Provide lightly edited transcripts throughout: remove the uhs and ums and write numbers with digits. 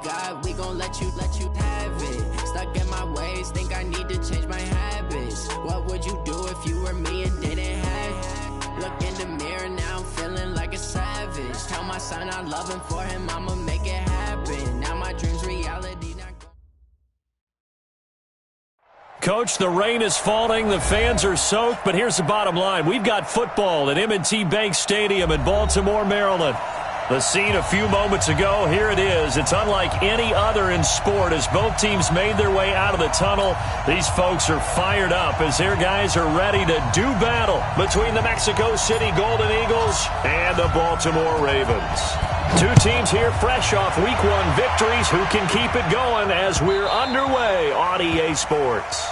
God, we gon' let you have it. Stuck in my ways, think I need to change my habits. What would you do if you were me and didn't have it? Look in the mirror, now I'm feeling like a savage. Tell my son I love him, for him I'ma make it happen. Now my dream's reality. Coach, the rain is falling, the fans are soaked, but here's the bottom line. We've got football at M&T Bank Stadium in Baltimore, Maryland. The scene a few moments ago, here it is. It's unlike any other in sport as both teams made their way out of the tunnel. These folks are fired up as their guys are ready to do battle between the Mexico City Golden Eagles and the Baltimore Ravens. Two teams here fresh off Week 1 victories. Who can keep it going as we're underway on EA Sports?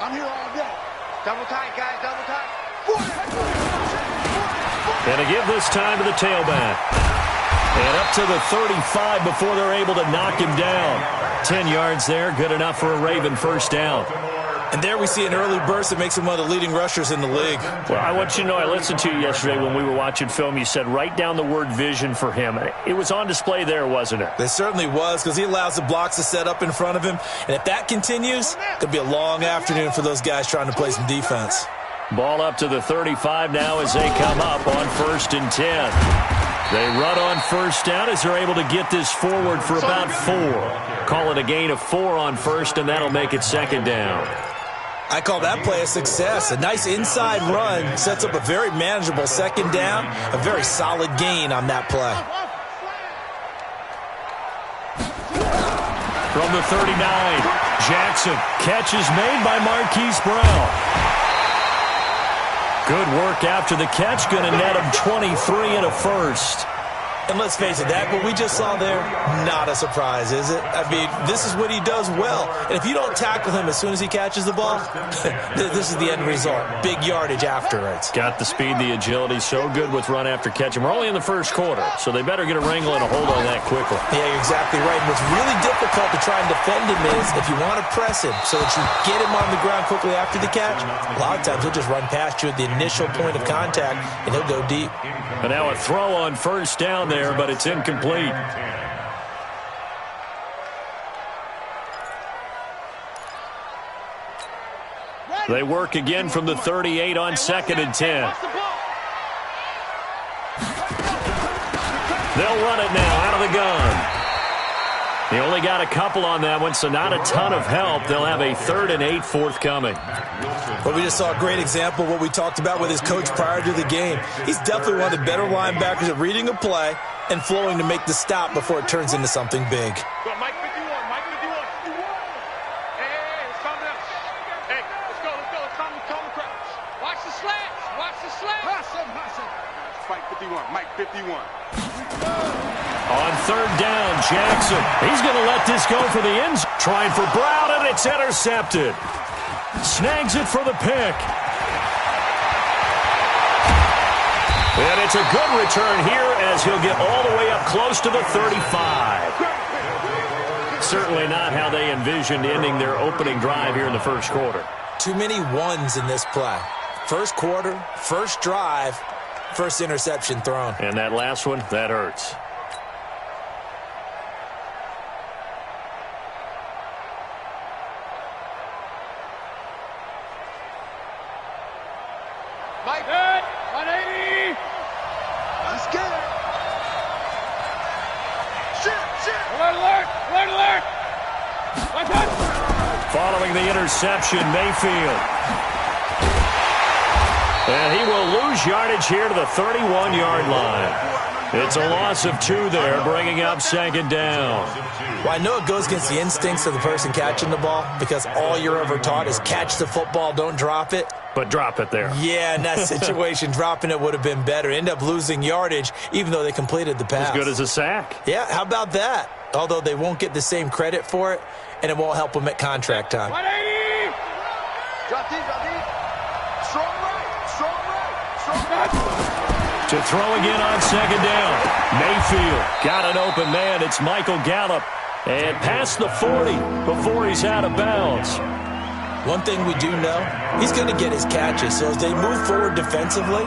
I'm here all day. Double tight, guys, double tight. And to give this time to the tailback. And up to the 35 before they're able to knock him down. 10 yards there, good enough for a Raven first down. And there we see an early burst that makes him one of the leading rushers in the league. Well, I want you to know, I listened to you yesterday when we were watching film. You said write down the word vision for him. It was on display there, wasn't it? It certainly was, because he allows the blocks to set up in front of him. And if that continues, it could be a long afternoon for those guys trying to play some defense. Ball up to the 35 now as they come up on 1st and 10. They run on first down as they're able to get this forward for about 4. Call it a gain of 4 on first, and that'll make it 2nd down. I call that play a success. A nice inside run sets up a very manageable 2nd down, a very solid gain on that play. From the 39, Jackson. Catch is made by Marquise Brown. Good work after the catch. Going to net him 23 and a first. And let's face it, that what we just saw there, not a surprise, is it? I mean, this is what he does well. And if you don't tackle him as soon as he catches the ball, this is the end result. Big yardage afterwards. Got the speed, the agility, so good with run after catch. And we're only in the first quarter, so they better get a wrangle and a hold on that quickly. Yeah, you're exactly right. And what's really difficult to try and defend him is if you want to press him so that you get him on the ground quickly after the catch, a lot of times he'll just run past you at the initial point of contact, and he'll go deep. And now a throw on first down there, but it's incomplete. They work again from the 38 on 2nd and 10. They'll run it now out of the gun. They only got a couple on that one, so not a ton of help. They'll have a 3rd and 8 forthcoming. Well, we just saw a great example of what we talked about with his coach prior to the game. He's definitely one of the better linebackers at reading a play and flowing to make the stop before it turns into something big. Mike 51, Mike 51. Hey, it's coming up. Hey, let's go. It's coming crouch. Watch the slants. Watch the slants. Pass him. Mike 51, Mike 51. On 3rd down, Jackson. He's going to let this go for the end zone. Trying for Brown, and it's intercepted. Snags it for the pick. And it's a good return here as he'll get all the way up close to the 35. Certainly not how they envisioned ending their opening drive here in the first quarter. Too many ones in this play. First quarter, first drive, first interception thrown. And that last one, that hurts. Mike, 180. Let's get it. Shit. Alert. Following the interception, Mayfield. And he will lose yardage here to the 31-yard line. It's a loss of 2 there, bringing up 2nd down. Well, I know it goes against the instincts of the person catching the ball because all you're ever taught is catch the football, don't drop it. But drop it there. Yeah, in that situation, dropping it would have been better. End up losing yardage, even though they completed the pass. As good as a sack. Yeah, how about that? Although they won't get the same credit for it, and it won't help them at contract time. 180. Drop deep, drop deep. Strong right, strong right, strong right. To throw again on second down. Mayfield got an open man. It's Michael Gallup. And past the 40 before he's out of bounds. One thing we do know, he's going to get his catches. So as they move forward defensively,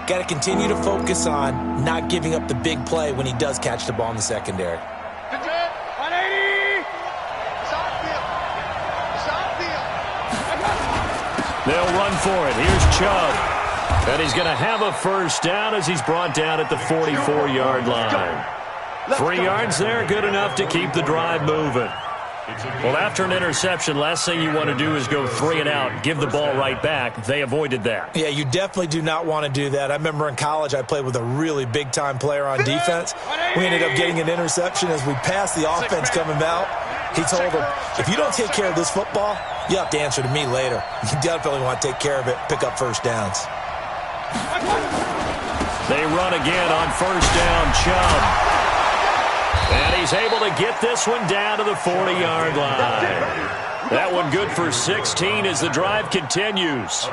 got to continue to focus on not giving up the big play when he does catch the ball in the secondary. 180. It's on field. It's on field. They'll run for it. Here's Chubb. And he's going to have a first down as he's brought down at the 44-yard line. 3 yards there, good enough to keep the drive moving. Well, after an interception, last thing you want to do is go 3 and out, give the ball right back. They avoided that. Yeah, you definitely do not want to do that. I remember in college I played with a really big-time player on defense. We ended up getting an interception as we passed the offense coming out. He told him, if you don't take care of this football, you have to answer to me later. You definitely want to take care of it, pick up first downs. They run again on first down, Chubb. And he's able to get this one down to the 40-yard line. That one good for 16 as the drive continues.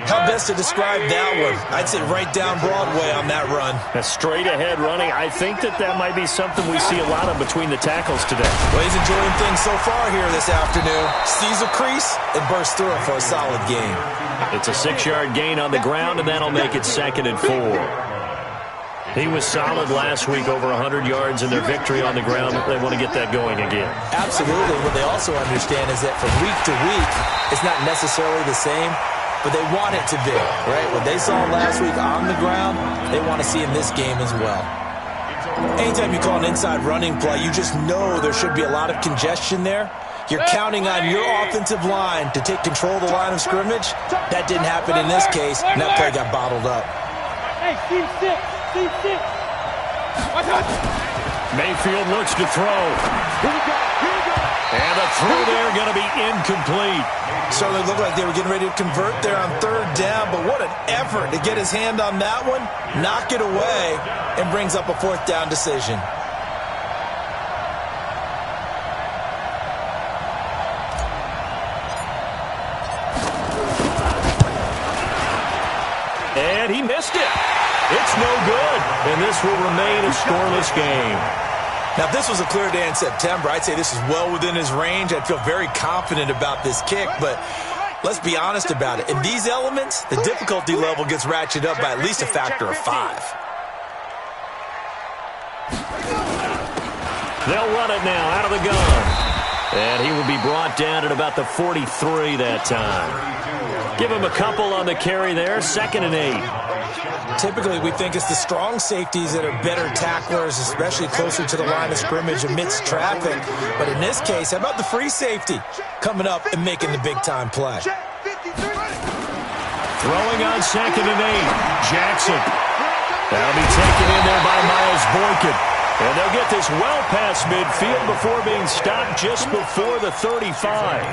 How best to describe that one? I'd say right down Broadway on that run. A straight-ahead running. I think that might be something we see a lot of between the tackles today. Well, he's enjoying things so far here this afternoon. Sees a crease and bursts through it for a solid gain. It's a 6-yard gain on the ground, and that'll make it 2nd and 4. He was solid last week, over 100 yards in their victory on the ground. They want to get that going again. Absolutely. What they also understand is that from week to week, it's not necessarily the same, but they want it to be, right? What they saw last week on the ground, they want to see in this game as well. Anytime you call an inside running play, you just know there should be a lot of congestion there. You're counting on your offensive line to take control of the line of scrimmage. That didn't happen in this case, and that play got bottled up. Hey, Steve 6. Mayfield looks to throw. And the throw there going to be incomplete. Certainly looked like they were getting ready to convert there on 3rd down, but what an effort to get his hand on that one, knock it away, and brings up a 4th down decision. And he missed it. It's no good, and this will remain a scoreless game. Now, if this was a clear day in September, I'd say this is well within his range. I'd feel very confident about this kick, but let's be honest about it. In these elements, the difficulty level gets ratcheted up by at least a factor of 5. They'll run it now out of the gun. And he will be brought down at about the 43 that time. Give him a couple on the carry there, 2nd and 8. Typically, we think it's the strong safeties that are better tacklers, especially closer to the line of scrimmage amidst traffic. But in this case, how about the free safety coming up and making the big-time play? Throwing on 2nd and 8. Jackson. That'll be taken in there by Miles Boykin. And they'll get this well past midfield before being stopped just before the 35.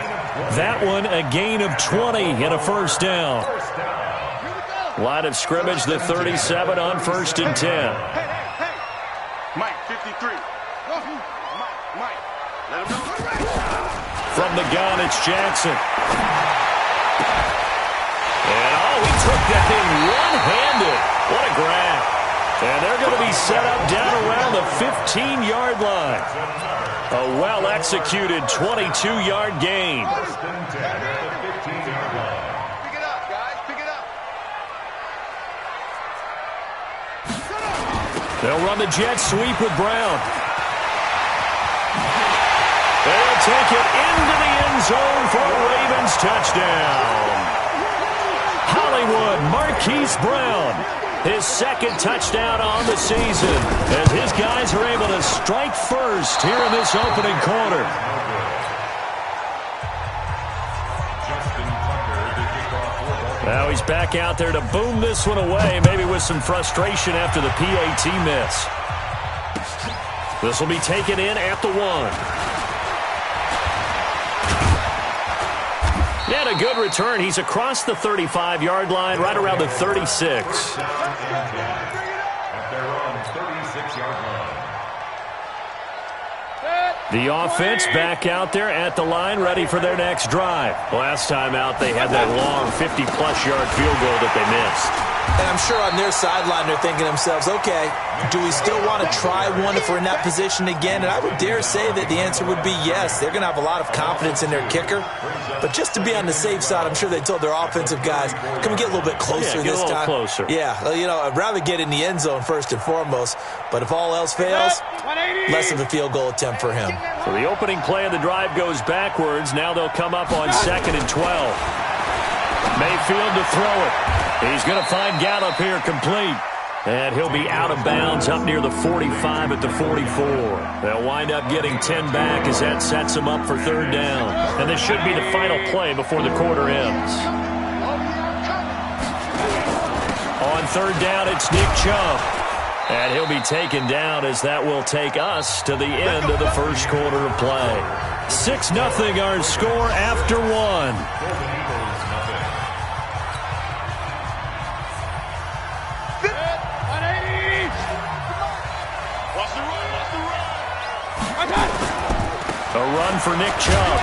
That one a gain of 20 and a first down. Line of scrimmage, the 37 on 1st and 10. Mike, 53. Mike, let him know. From the gun, it's Jackson. And, he took that thing one-handed. What a grab. And they're going to be set up down around the 15-yard line. A well-executed 22-yard gain. They'll run the jet sweep with Brown. They'll take it into the end zone for a Ravens touchdown. Hollywood Marquise Brown, his 2nd touchdown on the season, as his guys are able to strike first here in this opening quarter. Now he's back out there to boom this one away, maybe with some frustration after the PAT miss. This will be taken in at the 1. And a good return. He's across the 35-yard line, right around the 36. The offense back out there at the line, ready for their next drive. Last time out, they had that long 50-plus yard field goal that they missed. And I'm sure on their sideline they're thinking to themselves, okay, do we still want to try one if we're in that position again? And I would dare say that the answer would be yes. They're going to have a lot of confidence in their kicker. But just to be on the safe side, I'm sure they told their offensive guys, can we get a little bit closer this time? Get a little closer. Yeah, you know, I'd rather get in the end zone first and foremost. But if all else fails, less of a field goal attempt for him. So the opening play of the drive goes backwards. Now they'll come up on 2nd and 12. Mayfield to throw it. He's going to find Gallup here complete. And he'll be out of bounds up near the 45 at the 44. They'll wind up getting 10 back as that sets them up for 3rd down. And this should be the final play before the quarter ends. On 3rd down, it's Nick Chubb. And he'll be taken down as that will take us to the end of the first quarter of play. 6-0 our score after 1. A run for Nick Chubb.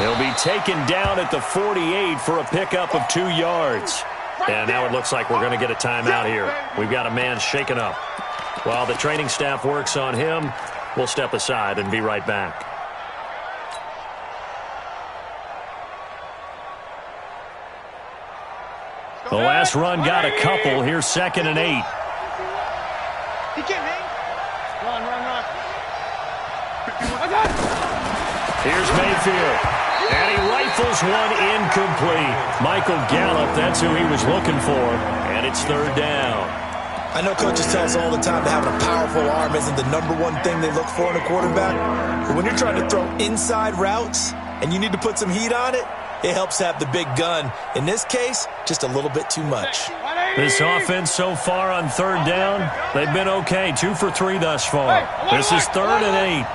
He'll be taken down at the 48 for a pickup of 2 yards. And now it looks like we're going to get a timeout here. We've got a man shaken up. While the training staff works on him, we'll step aside and be right back. The last run got a couple. Here's 2nd and 8. He can't hang. Run. Here's Mayfield. And he rifles one incomplete. Michael Gallup, that's who he was looking for. And it's 3rd down. I know coaches tell us all the time that having a powerful arm isn't the #1 thing they look for in a quarterback. But when you're trying to throw inside routes and you need to put some heat on it, it helps to have the big gun. In this case, just a little bit too much. This offense so far on 3rd down, they've been okay. 2 for 3 thus far. This is 3rd and 8.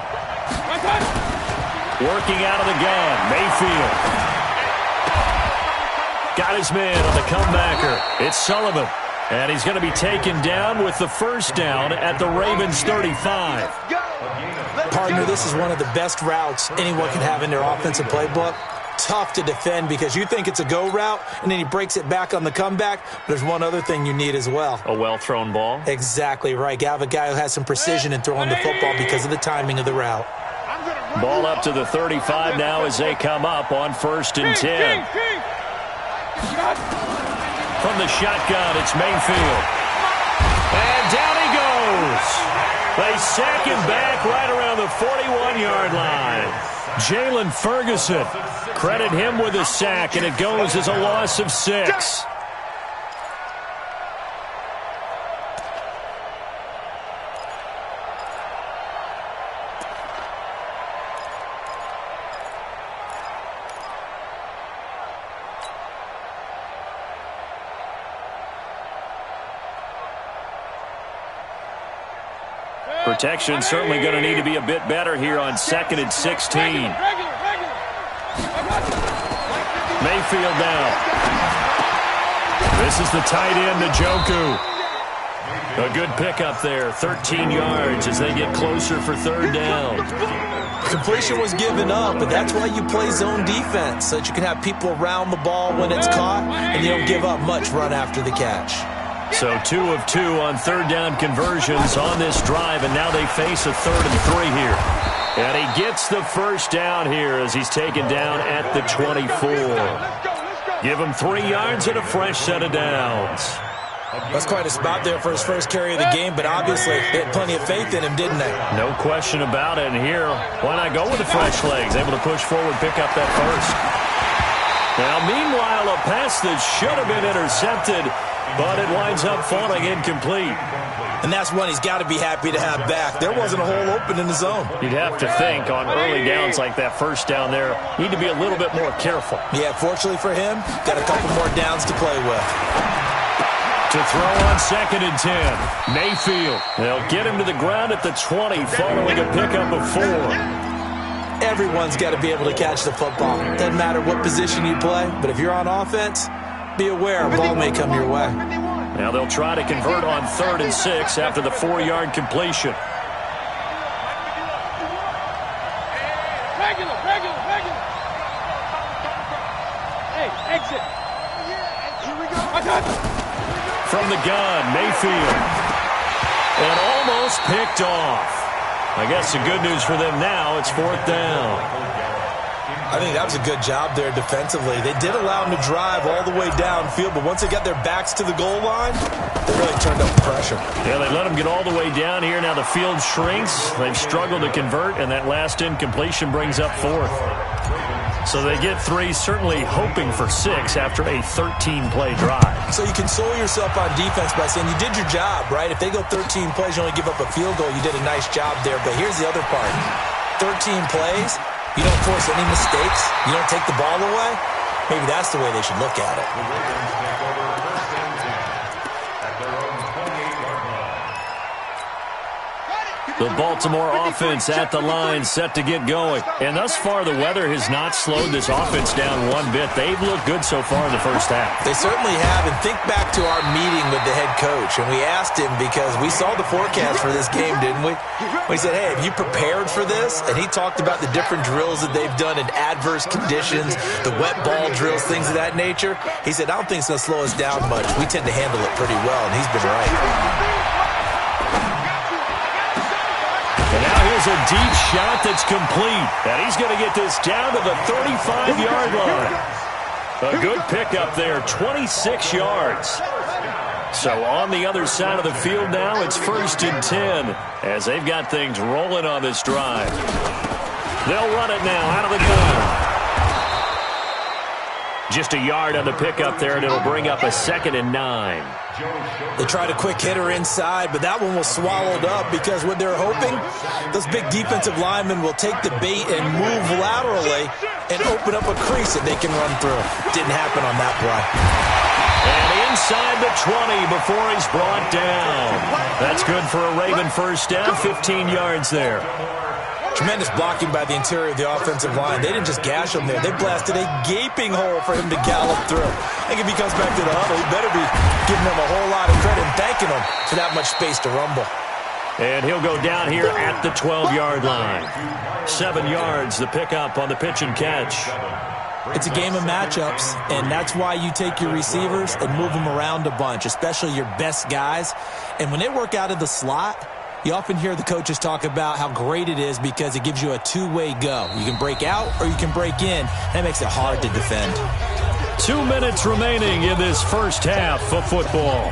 Working out of the gun, Mayfield. Got his man on the comebacker. It's Sullivan. And he's going to be taken down with the 1st down at the Ravens 35. Partner, this is one of the best routes anyone can have in their offensive playbook. Tough to defend because you think it's a go route, and then he breaks it back on the comeback. But there's one other thing you need as well. A well-thrown ball? Exactly right. You have a guy who has some precision in throwing the football because of the timing of the route. Ball up to the 35 now as they come up on 1st and 10. From the shotgun, it's Mayfield. And down he goes. They sack him back right around the 41-yard line. Jalen Ferguson, credit him with a sack, and it goes as a loss of 6. Protection certainly going to need to be a bit better here on 2nd and 16. Mayfield now. This is the tight end, Njoku. A good pickup there, 13 yards as they get closer for 3rd down. Completion was given up, but that's why you play zone defense, so that you can have people around the ball when it's caught, and you don't give up much run after the catch. So 2 of 2 on 3rd down conversions on this drive, and now they face a 3rd and 3 here. And he gets the 1st down here as he's taken down at the 24. Give him 3 yards and a fresh set of downs. That's quite a spot there for his first carry of the game, but obviously they had plenty of faith in him, didn't they? No question about it. And here, why not go with the fresh legs? Able to push forward, pick up that 1st. Now, meanwhile, a pass that should have been intercepted, but it winds up falling incomplete. And that's one he's got to be happy to have back. There wasn't a hole open in the zone. You'd have to think on early downs like that 1st down there, need to be a little bit more careful. Yeah, fortunately for him, got a couple more downs to play with. To throw on 2nd and 10. Mayfield. They'll get him to the ground at the 20 following a pickup of 4. Everyone's got to be able to catch the football. Doesn't matter what position you play, but if you're on offense, be aware a ball may come your way. Now they'll try to convert on 3rd and 6 after the 4-yard completion. Exit. Here we go. From the gun, Mayfield. And almost picked off. I guess the good news for them now, it's 4th down. I think that was a good job there defensively. They did allow them to drive all the way downfield, but once they got their backs to the goal line, they really turned up the pressure. Yeah, they let them get all the way down here. Now the field shrinks. They've struggled to convert, and that last incompletion brings up 4th. So they get 3, certainly hoping for 6 after a 13-play drive. So you console yourself on defense by saying you did your job, right? If they go 13 plays, you only give up a field goal, you did a nice job there. But here's the other part. 13 plays, you don't force any mistakes, you don't take the ball away. Maybe that's the way they should look at it. The Baltimore offense at the line, set to get going. And thus far, the weather has not slowed this offense down one bit. They've looked good so far in the first half. They certainly have. And think back to our meeting with the head coach. And we asked him, because we saw the forecast for this game, didn't we? We said, hey, have you prepared for this? And he talked about the different drills that they've done in adverse conditions, the wet ball drills, things of that nature. He said, I don't think it's going to slow us down much. We tend to handle it pretty well, and he's been right. And now here's a deep shot that's complete. And he's going to get this down to the 35-yard line. A good pickup there, 26 yards. So on the other side of the field now, it's 1st and 10 as they've got things rolling on this drive. They'll run it now out of the gun. Just a yard on the pickup there, and it'll bring up a 2nd and 9. They tried a quick hitter inside, but that one was swallowed up because what they're hoping, those big defensive linemen will take the bait and move laterally and open up a crease that they can run through. Didn't happen on that play. And inside the 20 before he's brought down. That's good for a Raven first down, 15 yards there. Tremendous blocking by the interior of the offensive line. They didn't just gash him there. They blasted a gaping hole for him to gallop through. I think if he comes back to the huddle, he better be giving them a whole lot of credit and thanking them for that much space to rumble. And he'll go down here at the 12-yard line. 7 yards, the pickup on the pitch and catch. It's a game of matchups, and that's why you take your receivers and move them around a bunch, especially your best guys. And when they work out of the slot, you often hear the coaches talk about how great it is because it gives you a two-way go. You can break out or you can break in. That makes it hard to defend. 2 minutes remaining in this first half of football.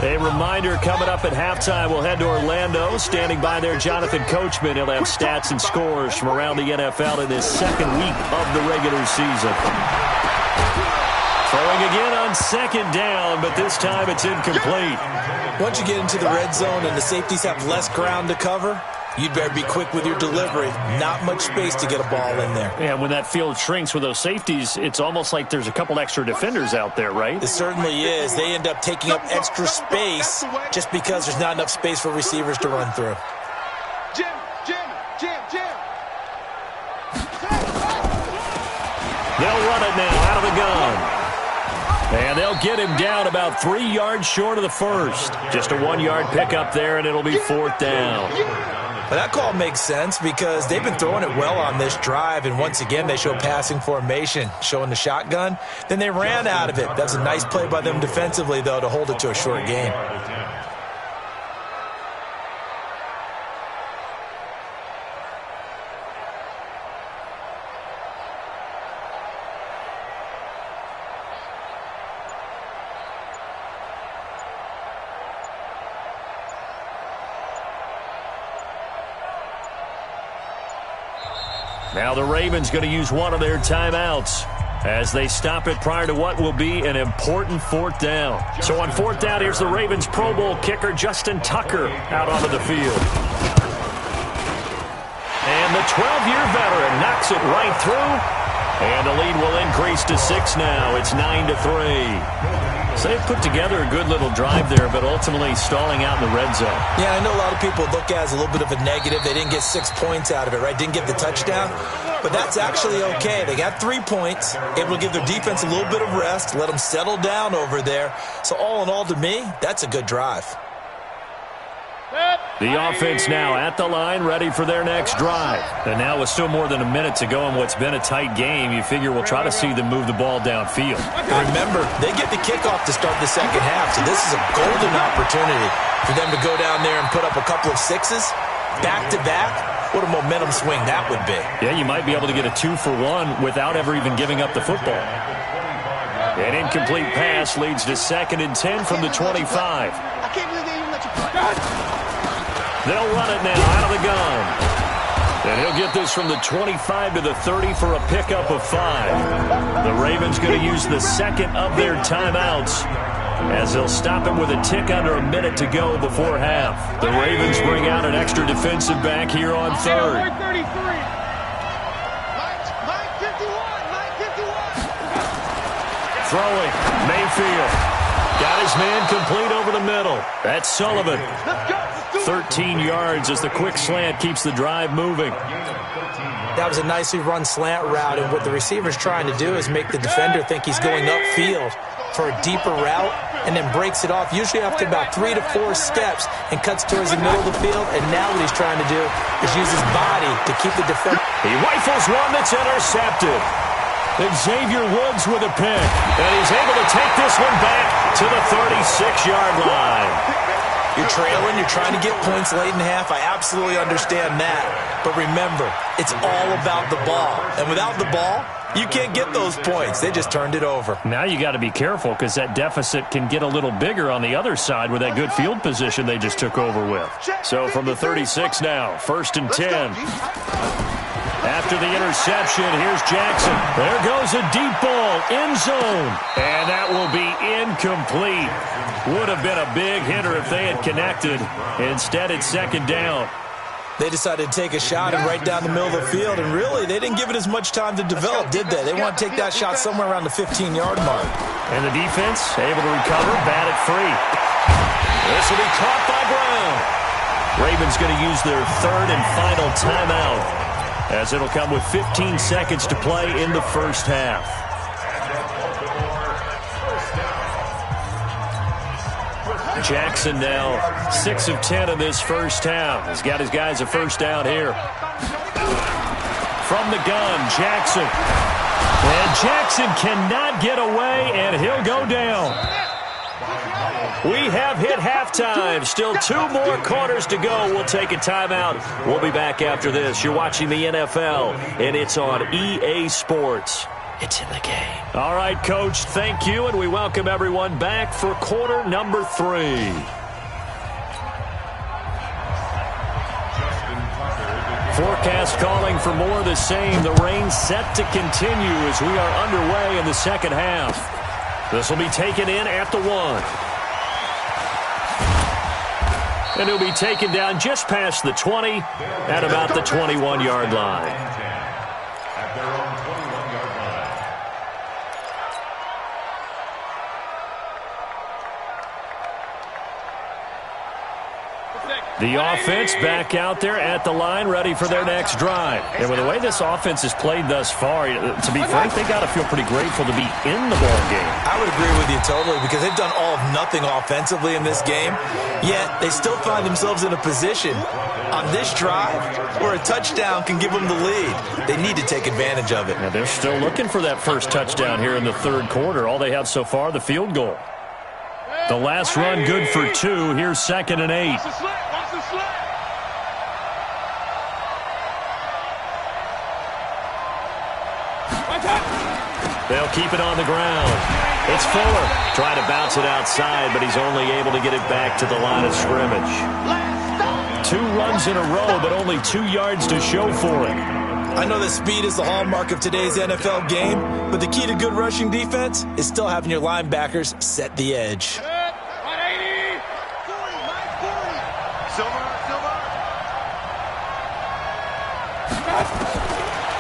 A reminder, coming up at halftime, we'll head to Orlando. Standing by there, Jonathan Coachman. He'll have stats and scores from around the NFL in this second week of the regular season. Throwing again on 2nd down, but this time it's incomplete. Once you get into the red zone and the safeties have less ground to cover, you'd better be quick with your delivery. Not much space to get a ball in there. Yeah, when that field shrinks with those safeties, it's almost like there's a couple extra defenders out there, right? It certainly is. They end up taking up extra space just because there's not enough space for receivers to run through. Jim. They'll run it now out of the gun. And they'll get him down about 3 yards short of the first. Just a 1-yard pickup there, and it'll be 4th down. But that call makes sense because they've been throwing it well on this drive, and once again they show passing formation, showing the shotgun. Then they ran out of it. That's a nice play by them defensively, though, to hold it to a short gain. Now the Ravens going to use one of their timeouts as they stop it prior to what will be an important 4th down. So on 4th down, here's the Ravens Pro Bowl kicker Justin Tucker out onto the field. And the 12-year veteran knocks it right through. And the lead will increase to 6 now. It's 9-3. So they've put together a good little drive there, but ultimately stalling out in the red zone. Yeah, I know a lot of people look at it as a little bit of a negative. They didn't get 6 points out of it, right? Didn't get the touchdown. But that's actually okay. They got 3 points, able to give their defense a little bit of rest, let them settle down over there. So all in all, to me, that's a good drive. Set. The offense now at the line, ready for their next drive. And now with still more than a minute to go in what's been a tight game, you figure we'll try to see them move the ball downfield. And remember, they get the kickoff to start the second half, so this is a golden opportunity for them to go down there and put up a couple of sixes back-to-back. What a momentum swing that would be. Yeah, you might be able to get a 2-for-1 without ever even giving up the football. An incomplete pass leads to 2nd and 10 from the 25. I can't believe they even let you play. They'll run it now out of the gun. And he'll get this from the 25 to the 30 for a pickup of 5. The Ravens going to use the second of their timeouts as they'll stop him with a tick under a minute to go before half. The Ravens bring out an extra defensive back here on 3rd. Throwing, Mayfield. Got his man complete over the middle. That's Sullivan. 13 yards as the quick slant keeps the drive moving. That was a nicely run slant route, and what the receiver's trying to do is make the defender think he's going upfield for a deeper route, and then breaks it off, usually after about 3 to 4 steps, and cuts towards the middle of the field. And now what he's trying to do is use his body to keep the defender. He rifles one that's intercepted. Xavier Woods with a pick, and he's able to take this one back to the 36-yard line. You're trailing, you're trying to get points late in half. I absolutely understand that. But remember, it's all about the ball. And without the ball, you can't get those points. They just turned it over. Now you got to be careful because that deficit can get a little bigger on the other side with that good field position they just took over with. So from the 36 now, 1st and 10. After the interception, here's Jackson. There goes a deep ball, end zone. And that will be incomplete. Would have been a big hitter if they had connected. Instead, it's 2nd down. They decided to take a shot and right down the middle of the field, and really, they didn't give it as much time to develop, did they? They want to take that shot somewhere around the 15-yard mark. And the defense able to recover, bat it free. This will be caught by Brown. Ravens going to use their 3rd and final timeout, as it'll come with 15 seconds to play in the first half. Jackson now 6 of 10 in this first half. He's got his guys a first down here. From the gun, Jackson. And Jackson cannot get away, and he'll go down. We have hit halftime. Still 2 more quarters to go. We'll take a timeout. We'll be back after this. You're watching the NFL, and it's on EA Sports. It's in the game. All right, Coach, thank you, and we welcome everyone back for quarter number 3. Forecast calling for more of the same. The rain set to continue as we are underway in the second half. This will be taken in at the 1. And he'll be taken down just past the 20 at about the 21-yard line. The offense back out there at the line, ready for their next drive. And with the way this offense has played thus far, to be frank, they got to feel pretty grateful to be in the ball game. I would agree with you totally, because they've done all of nothing offensively in this game, yet they still find themselves in a position on this drive where a touchdown can give them the lead. They need to take advantage of it. Now they're still looking for that first touchdown here in the 3rd quarter. All they have so far, the field goal. The last run good for 2. Here's 2nd and 8. They'll keep it on the ground. It's Fuller trying to bounce it outside, but he's only able to get it back to the line of scrimmage. 2 runs in a row, but only 2 yards to show for it. I know that speed is the hallmark of today's NFL game, but the key to good rushing defense is still having your linebackers set the edge.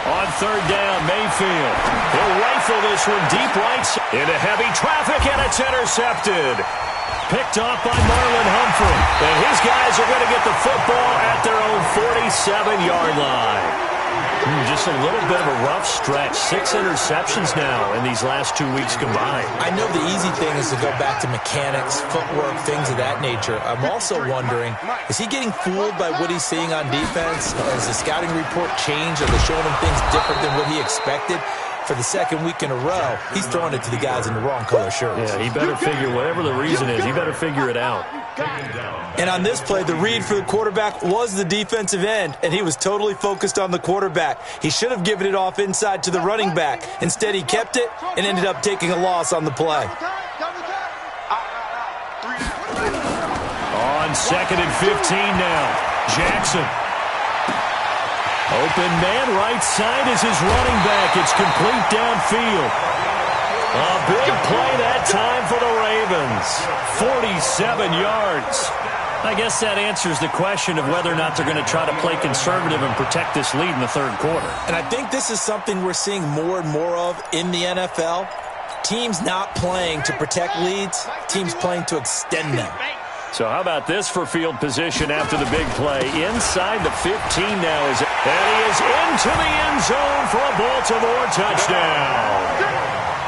On 3rd down, Mayfield. He'll rifle this one deep right into heavy traffic, and it's intercepted. Picked off by Marlon Humphrey. And his guys are going to get the football at their own 47-yard line. Just a little bit of a rough stretch. 6 interceptions now in these last 2 weeks combined. I know the easy thing is to go back to mechanics, footwork, things of that nature. I'm also wondering, is he getting fooled by what he's seeing on defense? Has the scouting report changed? Are they showing him things different than what he expected? For the second week in a row, he's throwing it to the guys in the wrong color shirts. Yeah, he better figure, whatever the reason is, he better figure it out. And on this play, the read for the quarterback was the defensive end, and he was totally focused on the quarterback. He should have given it off inside to the running back. Instead, he kept it and ended up taking a loss on the play. On 2nd and 15 now, Jackson. Open man right side is his running back. It's complete downfield. A big play that time for the Ravens. 47 yards. I guess that answers the question of whether or not they're going to try to play conservative and protect this lead in the third quarter. And I think this is something we're seeing more and more of in the NFL. Teams not playing to protect leads, teams playing to extend them. So how about this for field position after the big play? Inside the 15 now, and he is into the end zone for a Baltimore touchdown.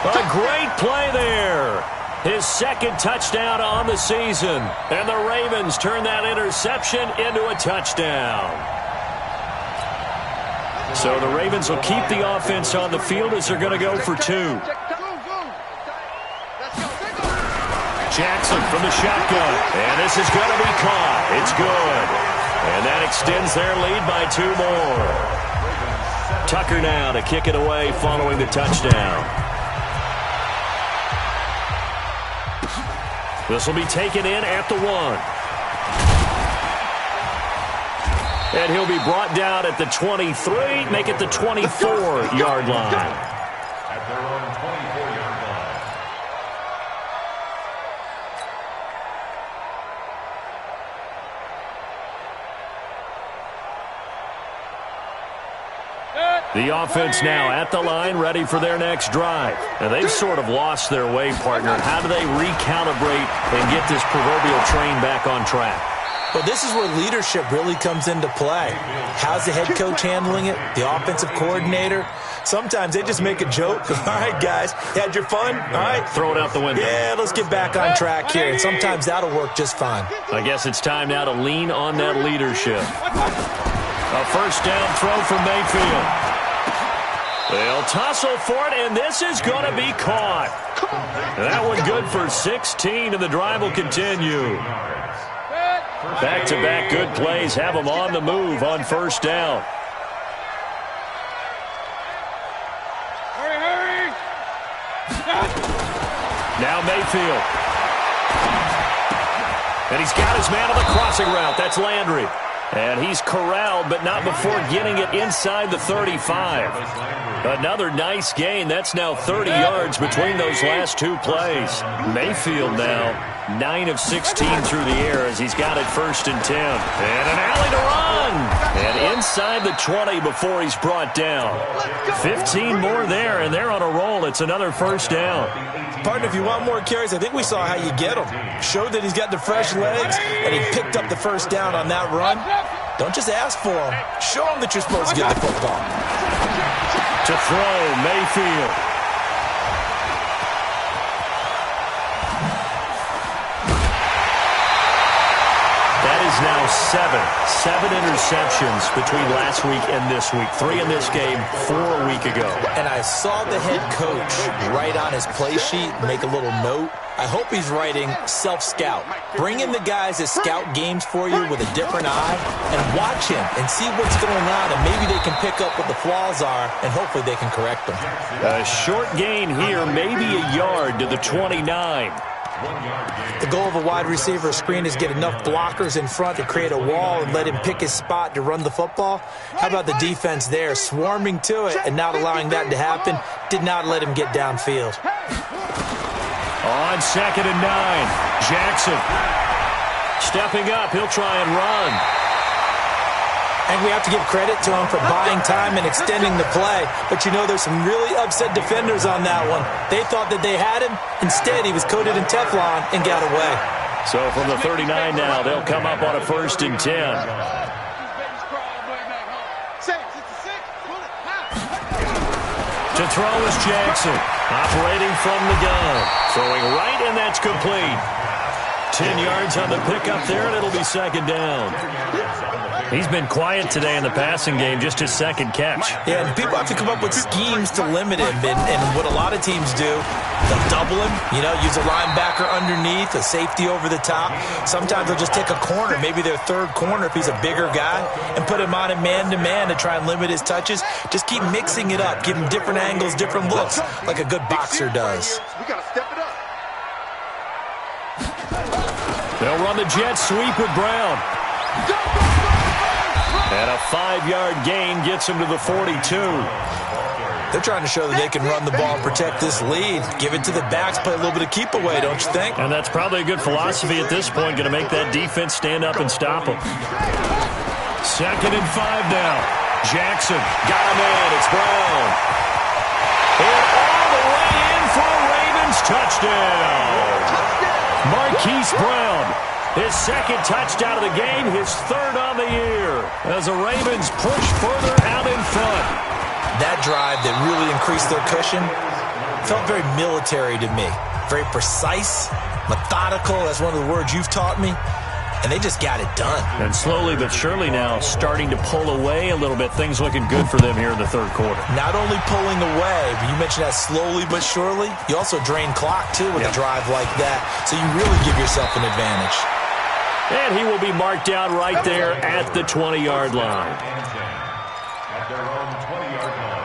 A great play there. His second touchdown on the season. And the Ravens turn that interception into a touchdown. So the Ravens will keep the offense on the field as they're going to go for 2. Jackson from the shotgun. And this is going to be caught. It's good. And that extends their lead by 2 more. Tucker now to kick it away following the touchdown. This will be taken in at the 1. And he'll be brought down at the 23, make it the 24-yard line. At their own 24-yard line. The offense now at the line, ready for their next drive. And they've sort of lost their way, partner. How do they recalibrate and get this proverbial train back on track? Well, this is where leadership really comes into play. How's the head coach handling it? The offensive coordinator? Sometimes they just make a joke. All right, guys, you had your fun? All right. Throw it out the window. Yeah, let's get back on track here. And sometimes that'll work just fine. I guess it's time now to lean on that leadership. A first down throw from Mayfield. They'll tussle for it, and this is going to be caught. That one good for 16, and the drive will continue. Back-to-back good plays have them on the move on first down. Hurry! Now Mayfield. And he's got his man on the crossing route. That's Landry. And he's corralled, but not before getting it inside the 35. Another nice gain. That's now 30 yards between those last 2 plays. Mayfield now 9 of 16 through the air as he's got it 1st and 10. And an alley to run. And inside the 20 before he's brought down. 15 more there, and they're on a roll. It's another first down. Partner, if you want more carries, I think we saw how you get him. Showed that he's got the fresh legs, and he picked up the first down on that run. Don't just ask for him. Show him that you're supposed to get the football. To throw, Mayfield. That is now 7 interceptions between last week and this week. 3 in this game, 4 a week ago. And I saw the head coach write on his play sheet, make a little note. I hope he's writing self-scout. Bring in the guys that scout games for you with a different eye and watch him and see what's going on, and maybe they can pick up what the flaws are, and hopefully they can correct them. A short gain here, maybe a yard to the 29. The goal of a wide receiver screen is get enough blockers in front to create a wall and let him pick his spot to run the football. How about the defense there, swarming to it and not allowing that to happen? Did not let him get downfield. On 2nd and 9, Jackson stepping up. He'll try and run. And we have to give credit to him for buying time and extending the play. But you know, there's some really upset defenders on that one. They thought that they had him. Instead, he was coated in Teflon and got away. So from the 39 now, they'll come up on a 1st and 10. To throw is Jackson. Operating from the gun. Throwing right, and that's complete. 10 yards on the pickup there, and it'll be second down. He's been quiet today in the passing game, just his second catch. Yeah, and people have to come up with schemes to limit him. And what a lot of teams do, they'll double him, use a linebacker underneath, a safety over the top. Sometimes they'll just take a corner, maybe their third corner if he's a bigger guy, and put him on a man-to-man to try and limit his touches. Just keep mixing it up, give him different angles, different looks, like a good boxer does. We got to step it up. They'll run the jet sweep with Brown. And a 5-yard gain gets him to the 42. They're trying to show that they can run the ball and protect this lead. Give it to the backs, play a little bit of keep away, don't you think? And that's probably a good philosophy at this point, going to make that defense stand up and stop them. 2nd and 5 now. Jackson got a man. It's Brown. And all the way in for a Ravens touchdown. Marquise Brown, his second touchdown of the game, his third on the year, as the Ravens push further out in front. That drive that really increased their cushion felt very military to me. Very precise, methodical, that's one of the words you've taught me, and they just got it done. And slowly but surely now starting to pull away a little bit. Things looking good for them here in the third quarter. Not only pulling away, but you mentioned that slowly but surely, you also drain clock too with a drive like that, so you really give yourself an advantage. And he will be marked down right there at the 20-yard line. At their own 20-yard line.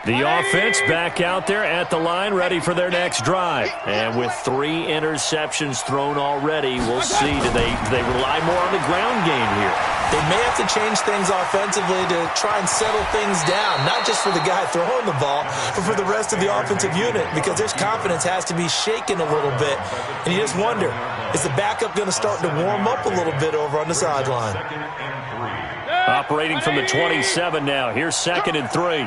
The offense back out there at the line, ready for their next drive. And with 3 interceptions thrown already, we'll see. Do they rely more on the ground game here? They may have to change things offensively to try and settle things down, not just for the guy throwing the ball, but for the rest of the offensive unit, because their confidence has to be shaken a little bit. And you just wonder, is the backup going to start to warm up a little bit over on the sideline? Operating from the 27 now. Here's 2nd and 3.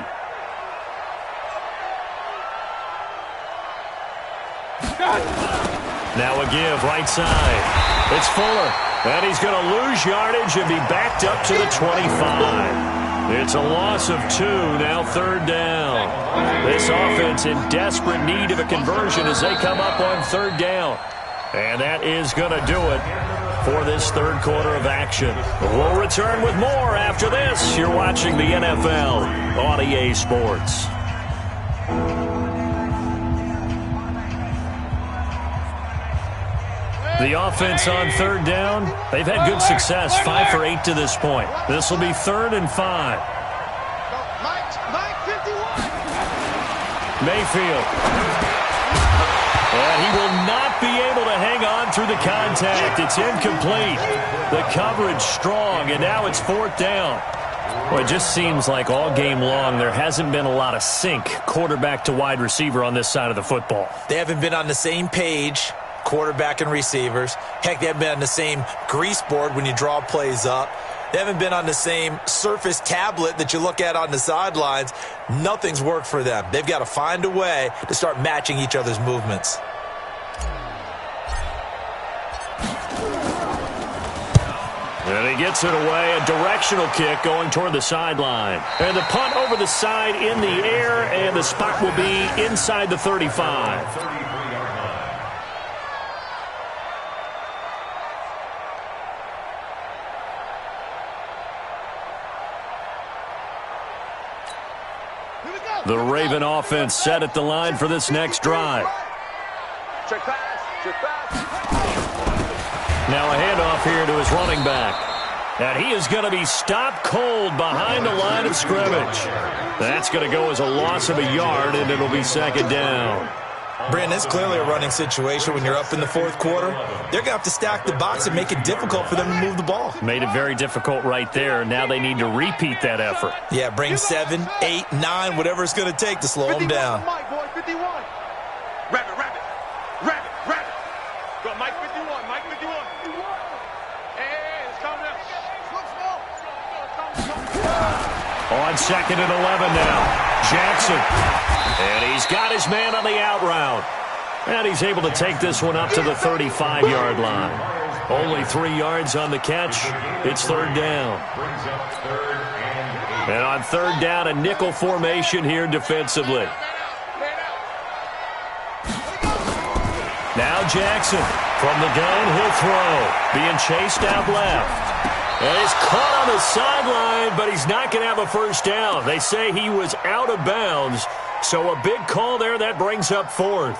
Now a give, right side. It's Fuller. And he's going to lose yardage and be backed up to the 25. It's a loss of 2, now 3rd down. This offense in desperate need of a conversion as they come up on 3rd down. And that is going to do it for this third quarter of action. We'll return with more after this. You're watching the NFL on EA Sports. The offense on 3rd down, they've had good success, 5 for 8 to this point. This will be 3rd and 5. Mayfield. And he will not be able to hang on through the contact. It's incomplete. The coverage strong, and now it's 4th down. Well, it just seems like all game long there hasn't been a lot of sync quarterback to wide receiver on this side of the football. They haven't been on the same page, quarterback and receivers. Heck, they haven't been on the same grease board when you draw plays up. They haven't been on the same Surface tablet that you look at on the sidelines. Nothing's worked for them. They've got to find a way to start matching each other's movements. And he gets it away, a directional kick going toward the sideline. And the punt over the side in the air, and the spot will be inside the 35. The Raven offense set at the line for this next drive. Check pass, check pass. Now a handoff here to his running back. And he is going to be stopped cold behind the line of scrimmage. That's going to go as a loss of a yard, and it'll be 2nd down. Brandon, it's clearly a running situation when you're up in the 4th quarter. They're going to have to stack the box and make it difficult for them to move the ball. Made it very difficult right there. Now they need to repeat that effort. Yeah, bring 7, 8, 9, whatever it's going to take to slow them down. Mike, boy, 51. Rabbit, rabbit, rabbit, rabbit. Go, Mike 51, Mike 51. Hey, it's coming up. On 2nd and 11 now. Jackson. And he's got his man on the out route. And he's able to take this one up to the 35-yard line. Only 3 yards on the catch. It's third down. And on third down, a nickel formation here defensively. Now Jackson from the gun, he'll throw. Being chased out left. And he's caught on the sideline, but he's not going to have a first down. They say he was out of bounds. So a big call there that brings up fourth.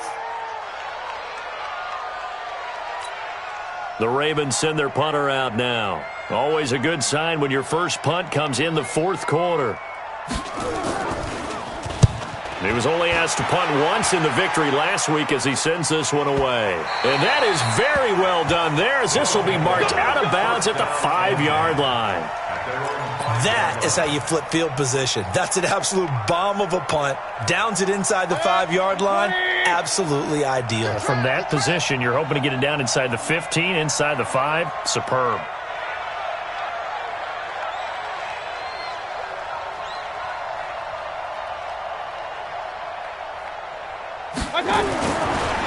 The Ravens send their punter out now. Always a good sign when your first punt comes in the fourth quarter. He was only asked to punt once in the victory last week as he sends this one away. And that is very well done there as this will be marked out of bounds at the 5-yard line. That is how you flip field position. That's an absolute bomb of a punt. Downs it inside the 5-yard line. Absolutely ideal. From that position, you're hoping to get it down inside the 15, inside the 5. Superb.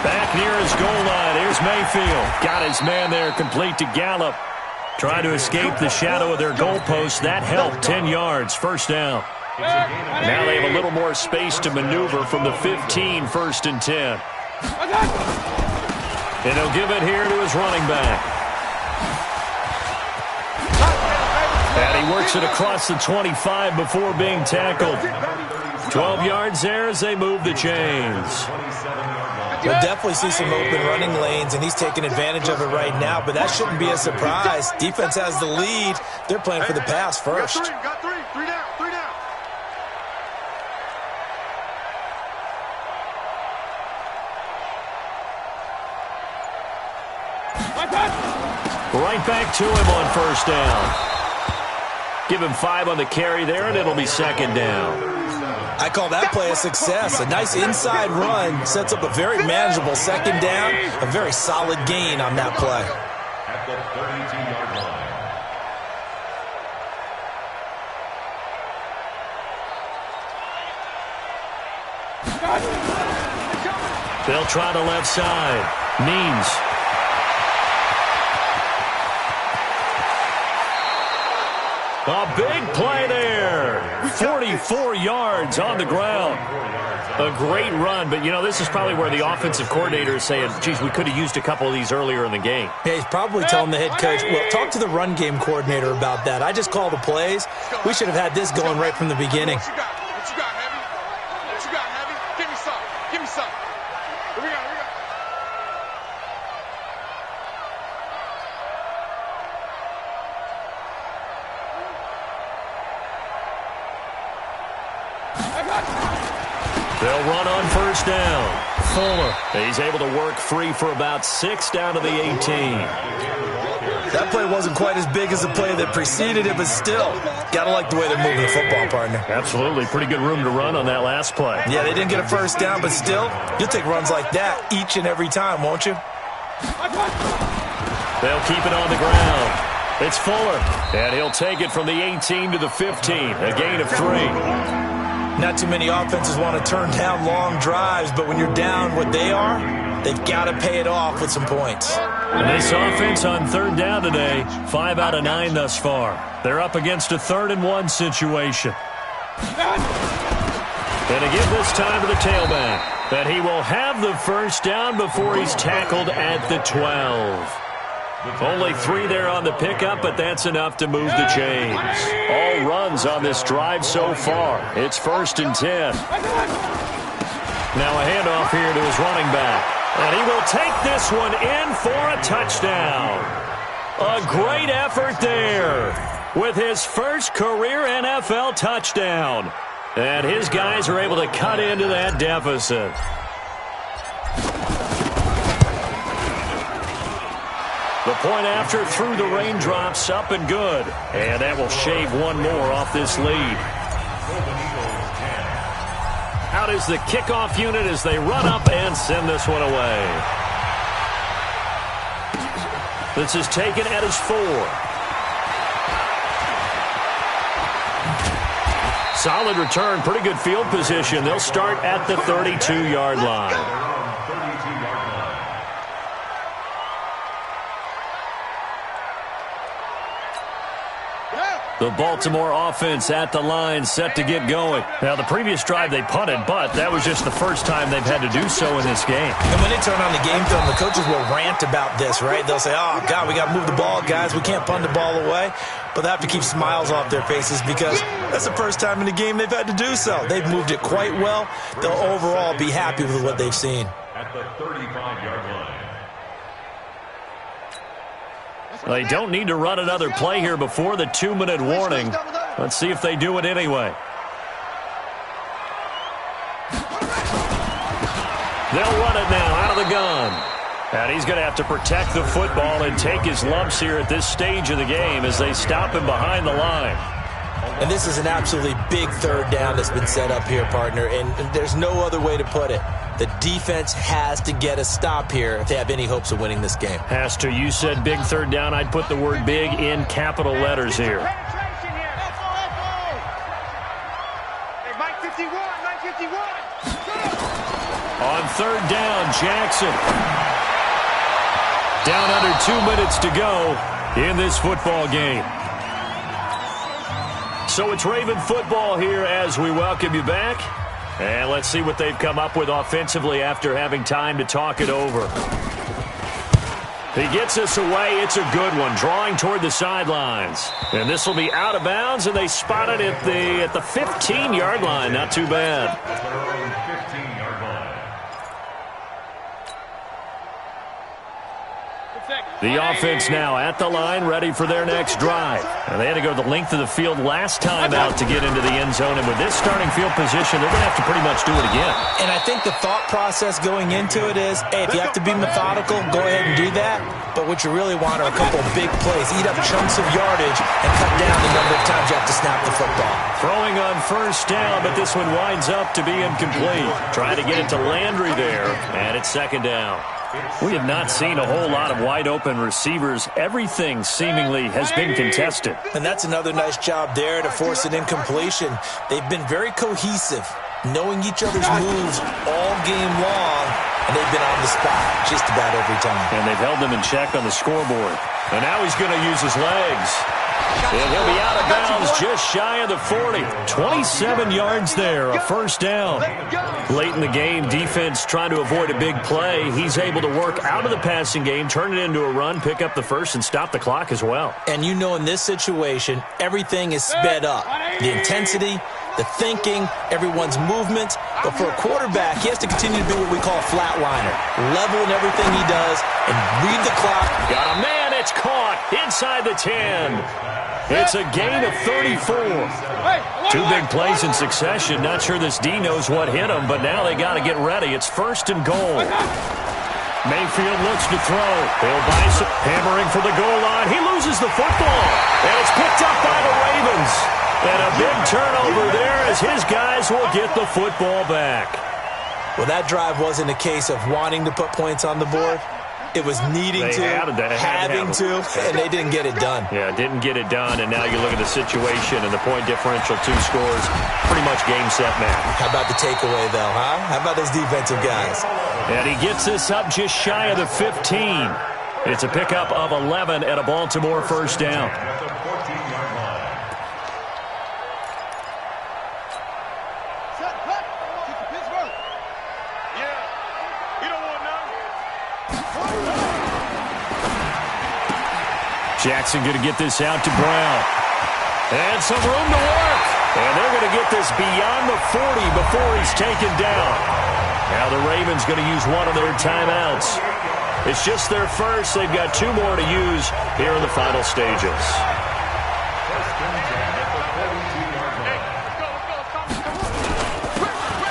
Back near his goal line. Here's Mayfield. Got his man there, complete to Gallup. Trying to escape the shadow of their goalpost. That helped. 10 yards. First down. Now they have a little more space to maneuver from the 15, first and 10. And he'll give it here to his running back. And he works it across the 25 before being tackled. 12 yards there as they move the chains. We'll definitely see some open running lanes, and he's taking advantage of it right now, but that shouldn't be a surprise. Defense has the lead. They're playing for the pass first. Got three. Three down. Right back to him on first down. Give him 5 on the carry there, and it'll be second down. I call that play a success. A nice inside run sets up a very manageable second down. A very solid gain on that play. At the 32-yard line. They'll try the left side. Means. A big play there. 44 yards on the ground. A great run, but, you know, this is probably where the offensive coordinator is saying, geez, we could have used a couple of these earlier in the game. Yeah, he's probably telling the head coach, well, talk to the run game coordinator about that. I just call the plays. We should have had this going right from the beginning. What you got, Heavy? What you got, Heavy? Give me some. Here we go. They'll run on first down. Fuller. He's able to work free for about 6 down to the 18. That play wasn't quite as big as the play that preceded it, but still, got to like the way they're moving the football, partner. Absolutely. Pretty good room to run on that last play. Yeah, they didn't get a first down, but still, you'll take runs like that each and every time, won't you? They'll keep it on the ground. It's Fuller, and he'll take it from the 18 to the 15, a gain of 3. Not too many offenses want to turn down long drives, but when you're down what they are, they've got to pay it off with some points. And this offense on third down today, 5 out of 9 thus far. They're up against a 3rd-and-1 situation. And to give this time to the tailback, that he will have the first down before he's tackled at the 12. Only 3 there on the pickup, but that's enough to move the chains. All runs on this drive so far. It's 1st and 10. Now a handoff here to his running back. And he will take this one in for a touchdown. A great effort there with his first career NFL touchdown. And his guys are able to cut into that deficit. The point after through the raindrops, up and good. And that will shave 1 more off this lead. Out is the kickoff unit as they run up and send this one away. This is taken at his 4. Solid return, pretty good field position. They'll start at the 32-yard line. The Baltimore offense at the line, set to get going. Now, the previous drive they punted, but that was just the first time they've had to do so in this game. And when they turn on the game film, the coaches will rant about this, right? They'll say, oh, God, we got to move the ball, guys. We can't punt the ball away. But they have to keep smiles off their faces because that's the first time in the game they've had to do so. They've moved it quite well. They'll overall be happy with what they've seen. At the 35-yard line. They don't need to run another play here before the 2-minute warning. Let's see if they do it anyway. They'll run it now out of the gun. And he's going to have to protect the football and take his lumps here at this stage of the game as they stop him behind the line. And this is an absolutely big third down that's been set up here, partner, and there's no other way to put it. The defense has to get a stop here if they have any hopes of winning this game. Has to. You said big third down. I'd put the word big in capital letters here. Mike 51, Mike 51. On third down, Jackson. Down under 2 minutes to go in this football game. So it's Raven football here as we welcome you back. And let's see what they've come up with offensively after having time to talk it over. He gets us away. It's a good one, drawing toward the sidelines. And this will be out of bounds, and they spot it at the 15-yard line. Not too bad. The offense now at the line, ready for their next drive. And they had to go the length of the field last time out to get into the end zone. And with this starting field position, they're going to have to pretty much do it again. And I think the thought process going into it is, hey, if you have to be methodical, go ahead and do that. But what you really want are a couple of big plays. Eat up chunks of yardage and cut down the number of times you have to snap the football. Throwing on first down, but this one winds up to be incomplete. Trying to get it to Landry there, and it's second down. We have not seen a whole lot of wide-open receivers. Everything seemingly has been contested. And that's another nice job there to force an incompletion. They've been very cohesive, knowing each other's moves all game long, and they've been on the spot just about every time. And they've held them in check on the scoreboard. And now he's going to use his legs. And he'll be out of bounds just shy of the 40. 27 yards there, a first down. Late in the game, defense trying to avoid a big play. He's able to work out of the passing game, turn it into a run, pick up the first, and stop the clock as well. And you know in this situation, everything is sped up. The intensity, the thinking, everyone's movement. But for a quarterback, he has to continue to be what we call a flatliner. Level in everything he does and read the clock. Got a man, it's caught inside the 10. It's a gain of 34. Two big plays in succession. Not sure this D knows what hit him, but now they got to get ready. It's first and goal. Mayfield looks to throw. He'll buy some hammering for the goal line. He loses the football, and it's picked up by the Ravens. And a big turnover there as his guys will get the football back. Well, that drive wasn't a case of wanting to put points on the board. It was needing to, having to, and they didn't get it done. Yeah, didn't get it done, and now you look at the situation and the point differential, 2 scores, pretty much game, set, match. How about the takeaway, though, huh? How about those defensive guys? And he gets this up just shy of the 15. It's a pickup of 11 at a Baltimore first down. Jackson going to get this out to Brown. And some room to work. And they're going to get this beyond the 40 before he's taken down. Now the Ravens going to use one of their timeouts. It's just their first. They've got 2 more to use here in the final stages.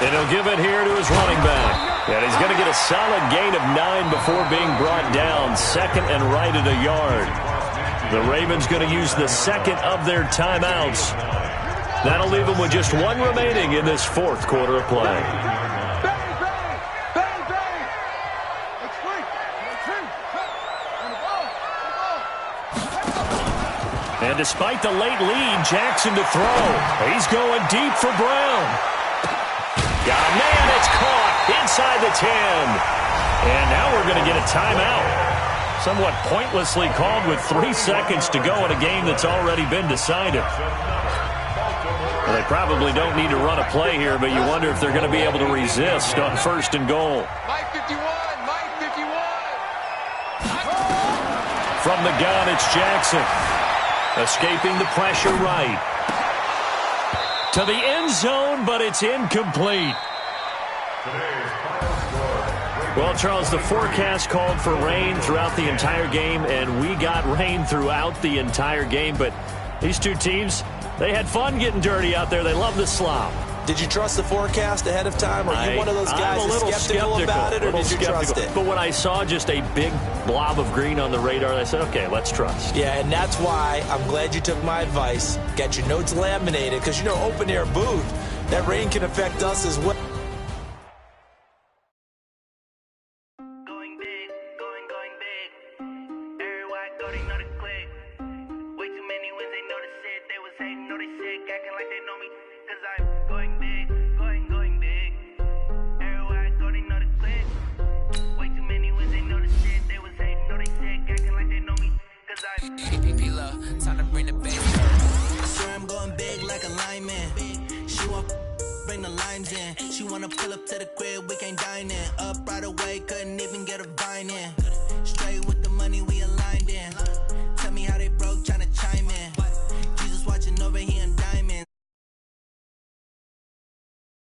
And he'll give it here to his running back. And he's going to get a solid gain of 9 before being brought down. Second and right at a yard. The Ravens going to use the second of their timeouts. That'll leave them with just 1 remaining in this 4th quarter of play. And despite the late lead, Jackson to throw. He's going deep for Brown. Got a man, it's caught inside the 10. And now we're going to get a timeout. Somewhat pointlessly called with 3 seconds to go in a game that's already been decided. Well, they probably don't need to run a play here, but you wonder if they're going to be able to resist on 1st and goal. Mike 51, Mike 51. From the gun, it's Jackson. Escaping the pressure right. To the end zone, but it's incomplete. Well, Charles, the forecast called for rain throughout the entire game, and we got rain throughout the entire game. But these two teams, they had fun getting dirty out there. They love the slop. Did you trust the forecast ahead of time? Are you one of those guys who's skeptical about it, or did you trust it? But when I saw just a big blob of green on the radar, I said, okay, let's trust. Yeah, and that's why I'm glad you took my advice. Get your notes laminated, because, you know, open-air booth, that rain can affect us as well. Time to bring the bass. Sure, I'm going big like a lineman. She won't bring the lines in. She wanna pull up to the crib, we can't dine in. Up right away, couldn't even get a vine in.